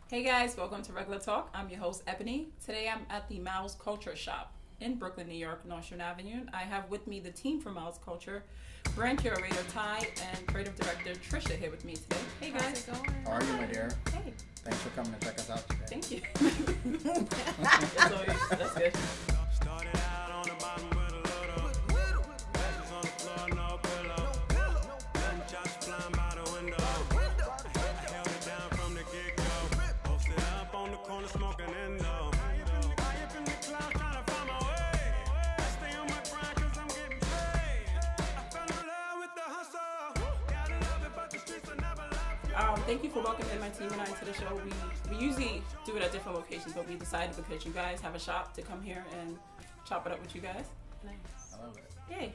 Hey guys, welcome to Regular Talk. I'm your host, Ebony. Today I'm at the Miles Culture Shop in Brooklyn, New York, Nostrand Avenue. I have with me the team from Miles Culture, brand curator Ty and creative director Trisha here with me today. Hey guys. How's it going? How are you, my dear? Hey. Thanks for coming to check us out today. Thank you. That's good. Started out on the bottom with a little ashes on the floor, no pillow. Letting shots flying by the window. I held it down from the get-go. Posted up on the corner smoking Indo. High up in the clouds trying to find my way. I stay on my grind 'cause I'm getting paid. I fell in love with the hustle. Gotta love it, but the streets will never love you. Thank you for welcoming my team and I to the show. We usually do it at different locations, but we decided because you guys have a shop to come here and chop it up with you guys. Nice. I love it. Yay.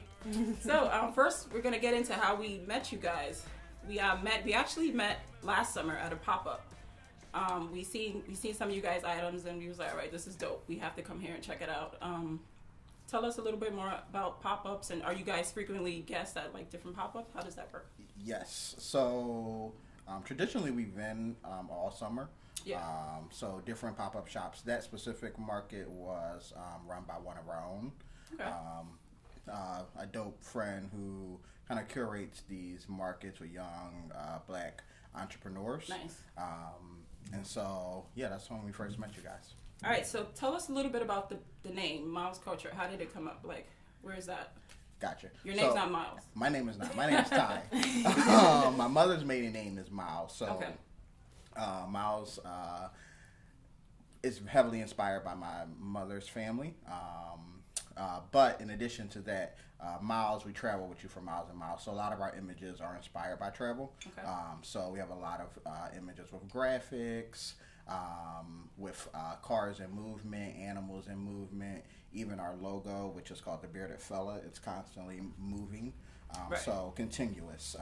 So first we're gonna get into how we met you guys. We actually met last summer at a pop-up. We seen some of you guys' items and we was like, all right, this is dope. We have to come here and check it out. Tell us a little bit more about pop-ups, and are you guys frequently guests at like different pop-ups? How does that work? Yes. So traditionally we've been all summer. Yeah. So different pop-up shops. That specific market was run by one of our own. Okay. A dope friend who kind of curates these markets with young black entrepreneurs. Nice. And so, yeah, that's when we first met you guys. All right, so tell us a little bit about the name, Miles Culture. How did it come up? Like, where is that? Gotcha. Your name's not Miles. My name is not. My name is Ty. My mother's maiden name is Miles. So Okay. Miles is heavily inspired by my mother's family. But in addition to that, Miles, we travel with you for miles and miles. So a lot of our images are inspired by travel. Okay. So we have a lot of images with graphics, with cars in movement, animals in movement. Even our logo, which is called the Bearded Fella, it's constantly moving. Right. So continuous.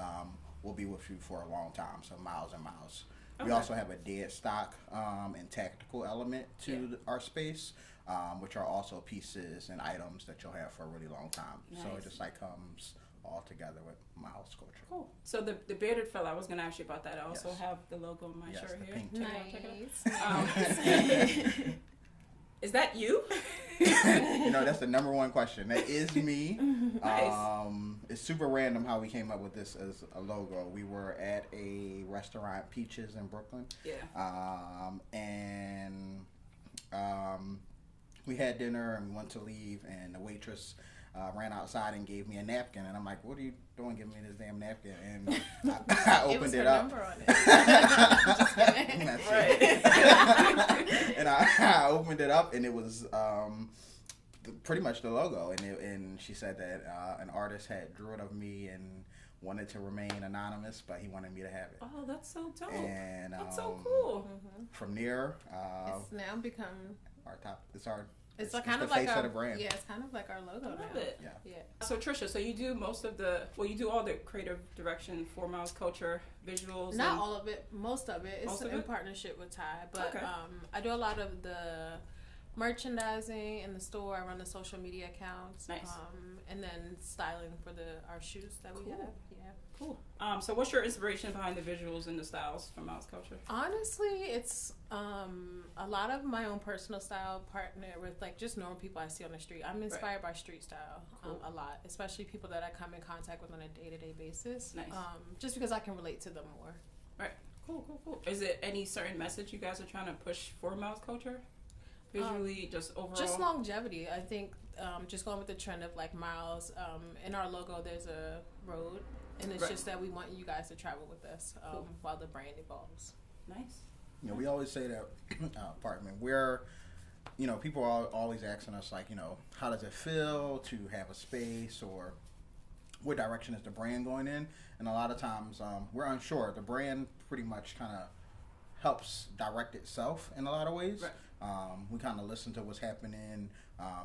We'll be with you for a long time. So miles and miles. Okay. We also have a dead stock and tactical element to our space, which are also pieces and items that you'll have for a really long time. So Nice. it just like comes all together with Miles Culture. Cool. So the bearded fella, I was gonna ask you about that. I also Yes. have the logo on my Yes, shirt the here. pink Check it Nice. out. Is that you? You know, that's the number one question. That is me. Nice. It's super random how we came up with this as a logo. We were at a restaurant, Peaches in Brooklyn. Yeah. We had dinner and we went to leave, and the waitress ran outside and gave me a napkin, and I'm like, "What are you doing giving me this damn napkin?" And I It was opened her it up. number on it. That's Right. it. And I opened it up, and it was pretty much the logo. And she said that an artist had drew it of me and wanted to remain anonymous, but he wanted me to have it. Oh, that's so dope. And That's so cool. from there, It's now become. it's It's kind the of like face our of the brand. Yeah, it's kind of like our logo I love now. it. Yeah. Yeah. So Trisha, so you do you do all the creative direction for Miles Culture, visuals. Not and- all of it, most of it. It's Most of in it? partnership with Ty, but Okay. I do a lot of the merchandising in the store. I run the social media accounts. Nice. And then styling for our shoes that we Cool. have. Yeah. Cool. So what's your inspiration behind the visuals and the styles from Miles Culture? Honestly, it's a lot of my own personal style partner with like just normal people I see on the street. I'm inspired by street style Cool. a lot, especially people that I come in contact with on a day-to-day basis. Nice. Just because I can relate to them more. Right. Cool. Is it any certain message you guys are trying to push for Miles Culture? Visually, just overall? Just longevity. I think just going with the trend of like miles. In our logo, there's a road, and it's Right. just that we want you guys to travel with us Cool. while the brand evolves. Nice. You know, we always say that apartment where, you know, people are always asking us like, you know, how does it feel to have a space, or what direction is the brand going in? And a lot of times we're unsure. The brand pretty much kind of helps direct itself in a lot of ways. Right. We kind of listen to what's happening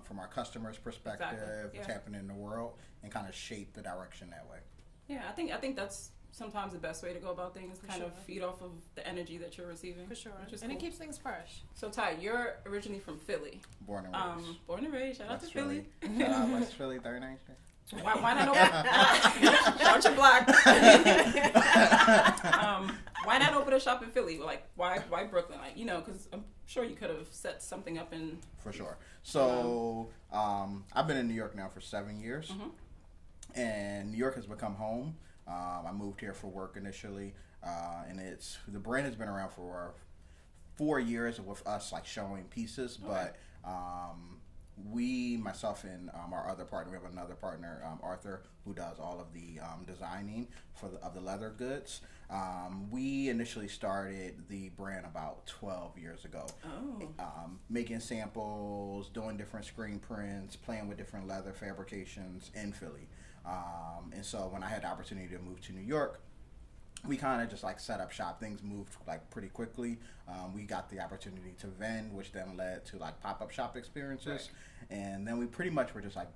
from our customers' perspective, Exactly. what's Yeah. happening in the world, and kind of shape the direction that way. Yeah, I think that's sometimes the best way to go about things. For Kind of sure. feed off of the energy that you're receiving. For sure. Which is And cool. it keeps things fresh. So Ty, you're originally from Philly. Born and raised. Born and raised. Shout out to West Philly. Shout out West Philly, 39th Street. Why not? Shout out to Black. Why not open a shop in Philly? Like, why Brooklyn? Like, you know, because I'm sure you could have set something up in. For sure. So I've been in New York now for 7 years, and New York has become home. I moved here for work initially, and the brand has been around for 4 years with us like showing pieces, but myself and our other partner, we have another partner, Arthur, who does all of the designing of the leather goods. We initially started the brand about 12 years ago, making samples, doing different screen prints, playing with different leather fabrications in Philly. And so when I had the opportunity to move to New York, we kind of just like set up shop. Things moved like pretty quickly. We got the opportunity to vend, which then led to like pop-up shop experiences. And then we pretty much were just like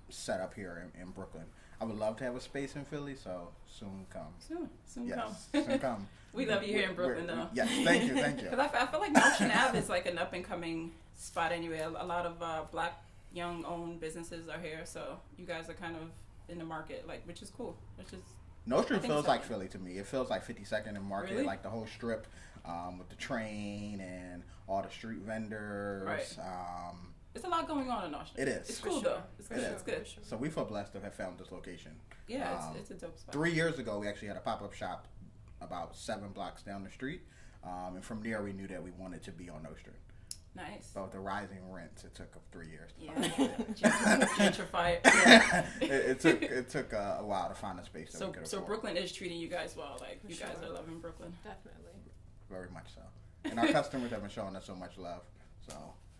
set up here in Brooklyn. I would love to have a space in Philly, so soon come. Soon yes, come. Soon come. We love you here in Brooklyn, though. Yes, thank you. Because I feel like Motion Ave is like an up-and-coming spot anyway. A lot of Black young-owned businesses are here, so you guys are kind of in the market, like, which is cool. Nostrand feels like Philly to me. It feels like 52nd and Market, really? like the whole strip with the train and all the street vendors. Right. It's a lot going on in Nostrand. It is. It's cool, though. It's good. It's good. So we feel blessed to have found this location. Yeah, it's a dope spot. 3 years ago, we actually had a pop-up shop about 7 blocks down the street. And from there, we knew that we wanted to be on Nostrand. Nice. But with the rising rents, it took 3 years. Yeah. Gentrified. Yeah. it took a while to find a space that we could afford. So Brooklyn is treating you guys well. Like, you guys are loving Brooklyn. Definitely. Very much so. And our customers have been showing us so much love. So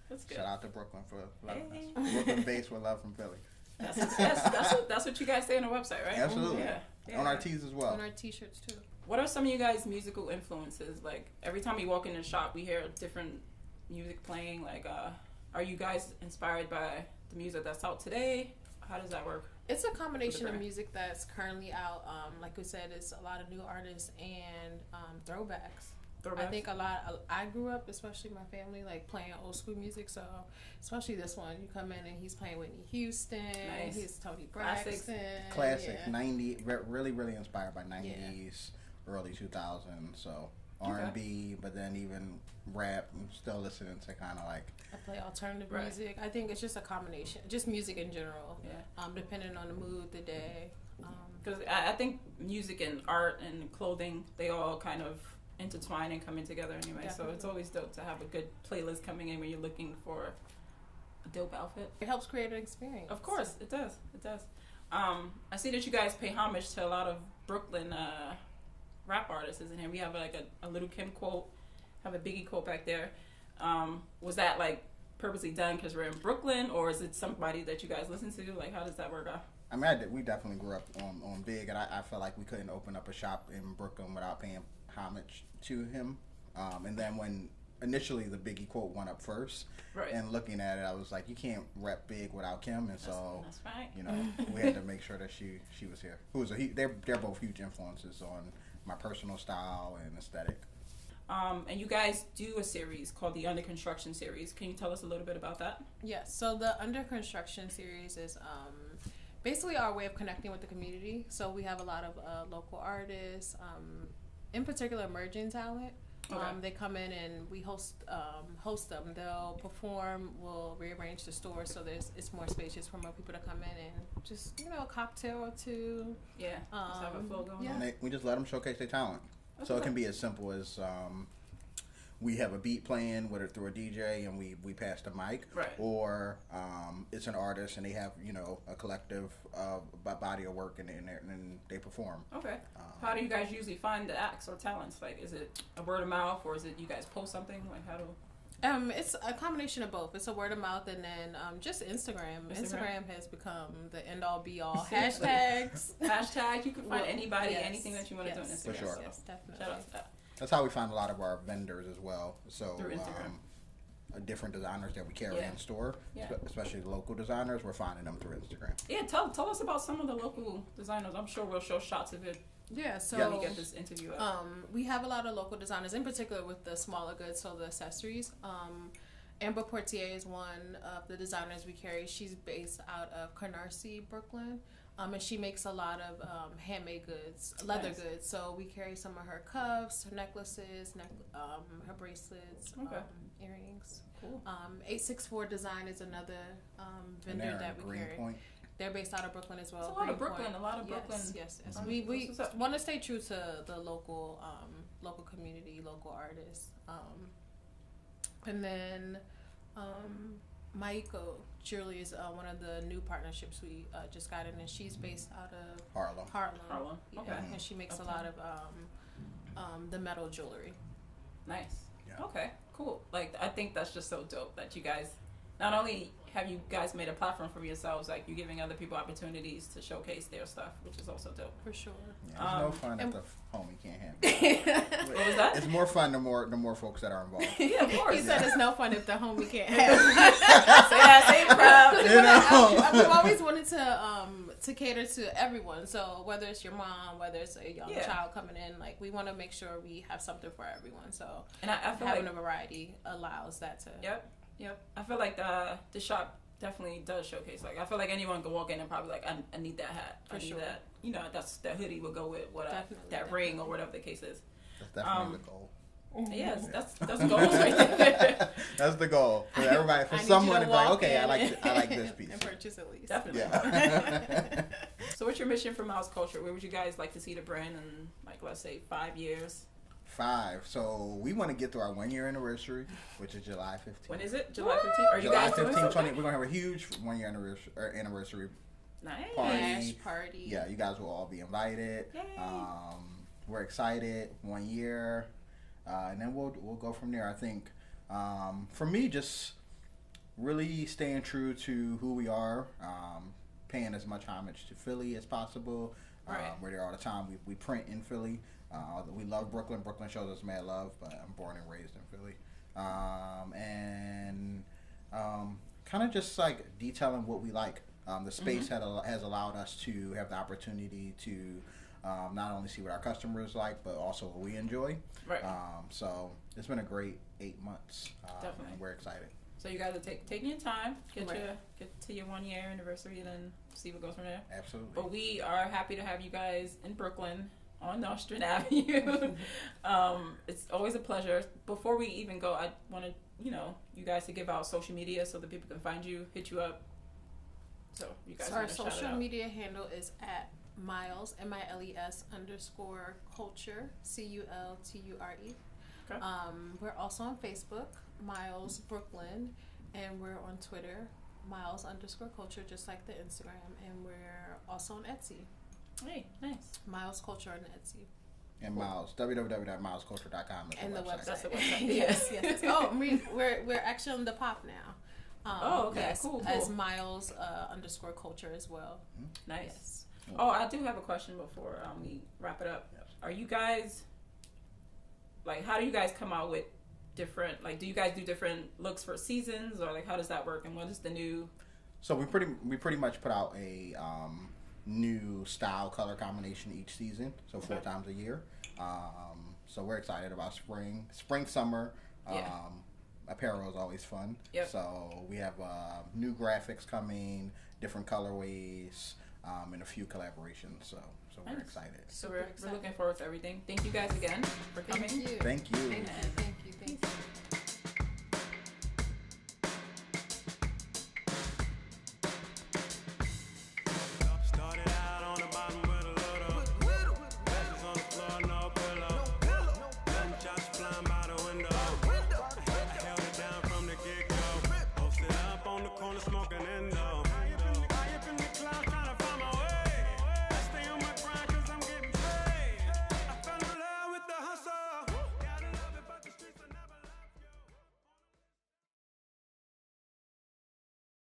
that's good. Shout out to Brooklyn for loving us. Brooklyn based with love from Philly. That's what you guys say on the website, right? Absolutely. Yeah. On our tees as well. On our t-shirts too. What are some of you guys' musical influences? Like, every time we walk in the shop, we hear different music playing. Like, are you guys inspired by the music that's out today? How does that work? It's a combination of music that's currently out. Like we said, it's a lot of new artists and throwbacks. I think I grew up, especially my family, like playing old school music. So, especially this one, you come in and he's playing Whitney Houston. Nice. He's Tony Braxton. Classic. 90, really, really inspired by 90s, early 2000s. So R&B, but then even rap. I'm still listening to kind of like. I play alternative music. I think it's just a combination, just music in general. Yeah. Depending on the mood, the day. Because I think music and art and clothing, they all kind of intertwine and coming together anyway. Definitely. So it's always dope to have a good playlist coming in when you're looking for a dope outfit. It helps create an experience. Of course, it does. I see that you guys pay homage to a lot of Brooklyn rap artists in here. We have like a Little Kim quote, have a Biggie quote back there. Was that like purposely done because we're in Brooklyn, or is it somebody that you guys listen to? Like, how does that work out? I mean, we definitely grew up on Big, and I felt like we couldn't open up a shop in Brooklyn without paying homage to him. And then when initially the Biggie quote went up first, and looking at it, I was like, you can't rep Big without Kim, and so that's right. You know, we had to make sure that she was here. They're both huge influences on my personal style and aesthetic. And you guys do a series called the Under Construction series. Can you tell us a little bit about that? Yes. So the Under Construction series is basically our way of connecting with the community. So we have a lot of local artists, in particular emerging talent. Okay. They come in and we host them. They'll perform. We'll rearrange the store so it's more spacious for more people to come in and just a cocktail or two. Yeah. Just have a flow going. Yeah. And we just let them showcase their talent. That's so it can be as simple as we have a beat playing through a DJ and we pass the mic, or it's an artist and they have a collective body of work and they perform. Okay. How do you guys usually find the acts or talents? Like, is it a word of mouth or is it you guys post something? Like, how do? It's a combination of both. It's a word of mouth and then just Instagram. Instagram has become the end all be all. Hashtags. You can find anybody, anything that you want to do on Instagram. For sure. Yes, definitely. Shout out to that. That's how we find a lot of our vendors as well. So through Instagram. Different designers that we carry in store, especially local designers, we're finding them through Instagram. Yeah, tell us about some of the local designers. I'm sure we'll show shots of it. Yeah, so when we get this interview up. We have a lot of local designers, in particular with the smaller goods, so the accessories. Amber Portier is one of the designers we carry. She's based out of Canarsie, Brooklyn. And she makes a lot of handmade goods, leather goods. So we carry some of her cuffs, her necklaces, her bracelets, earrings. Cool. 864 Design is another vendor that we carry. Point. They're based out of Brooklyn as well. It's a lot of Brooklyn. A lot of Brooklyn. Yes. We want to stay true to the local community, local artists. And then Maiko Julie is one of the new partnerships we just got in, and she's based out of Harlem. Yeah, okay. And she makes a lot of the metal jewelry. Nice. Yeah. Okay, cool. Like, I think that's just so dope that you guys, not only have you guys made a platform for yourselves, like you're giving other people opportunities to showcase their stuff, which is also dope. For sure. Yeah, it's no fun if the homie can't handle it. What was that? It's more fun the more folks that are involved. Yeah, of course. He said it's no fun if the homie can't have it. Say that, say it proud. You know? We've always wanted to cater to everyone. So whether it's your mom, whether it's a young child coming in, like we want to make sure we have something for everyone. So and I feel having like a variety allows that to. Yep. I feel like the shop definitely does showcase. Like, I feel like anyone can walk in and probably like, I need that hat. For sure. That, you know, that hoodie will go with what that Definitely. ring or whatever the case is. That's definitely the goal. Yes, that's goals right there. That's the goal for everybody. For I need someone you to to be like, walk okay, I in like this piece. and purchase at least. Definitely. Yeah. So what's your mission for Miles Culture? Where would you guys like to see the brand in, like, let's say 5 years? 5. So we want to get to our 1-year anniversary, which is July 15th. When is it? July 15th? Are you July guys doing 15th, something? 20. We're gonna have a huge 1-year anniversary Nice. Party. Yeah, you guys will all be invited. Yay. We're excited. 1 year, and then we'll go from there. I think for me, just really staying true to who we are, paying as much homage to Philly as possible. Right. We're there all the time. We print in Philly. We love Brooklyn. Brooklyn shows us mad love, but I'm born and raised in Philly. And kind of just like detailing what we like. The space has allowed us to have the opportunity to not only see what our customers like, but also what we enjoy. Right. So it's been a great 8 months. Definitely. And we're excited. So you guys are taking your time, get Right. to your 1-year anniversary, and then see what goes from there. Absolutely. But we are happy to have you guys in Brooklyn on Nostrand Avenue. It's always a pleasure. Before we even go, I wanted you guys to give out social media so that people can find you, hit you up. So you guys. So our wanna shout it social out? media handle is at Miles MILES _culture CULTURE. Okay. We're also on Facebook, Miles Brooklyn, and we're on Twitter, Miles _culture, just like the Instagram, and we're also on Etsy, Hey, nice. Miles Culture on Etsy. And Miles, www.milesculture.com is And the website. That's the website. yes. Oh, we're actually on the pop now. Okay, yes, cool. As Miles _culture as well. Nice. Yes. Oh, I do have a question before we wrap it up. Yes. Are you guys, like, how do you guys come out with different, like, do you guys do different looks for seasons, or like how does that work, and what is the new? So we pretty much put out a new style color combination each season, so 4 times a year. So we're excited about spring, summer. Apparel is always fun. Yep. So we have new graphics coming, different colorways, and a few collaborations. So we're Nice. excited. So we're looking forward to everything. Thank you guys again for coming. Thank you. Thank you. Thank you. Started out on the bottom with a little. Ashes on the floor, no pillow. Letting shots flying by the window. I held it down from the get-go. Posted up on the corner smoking Indo.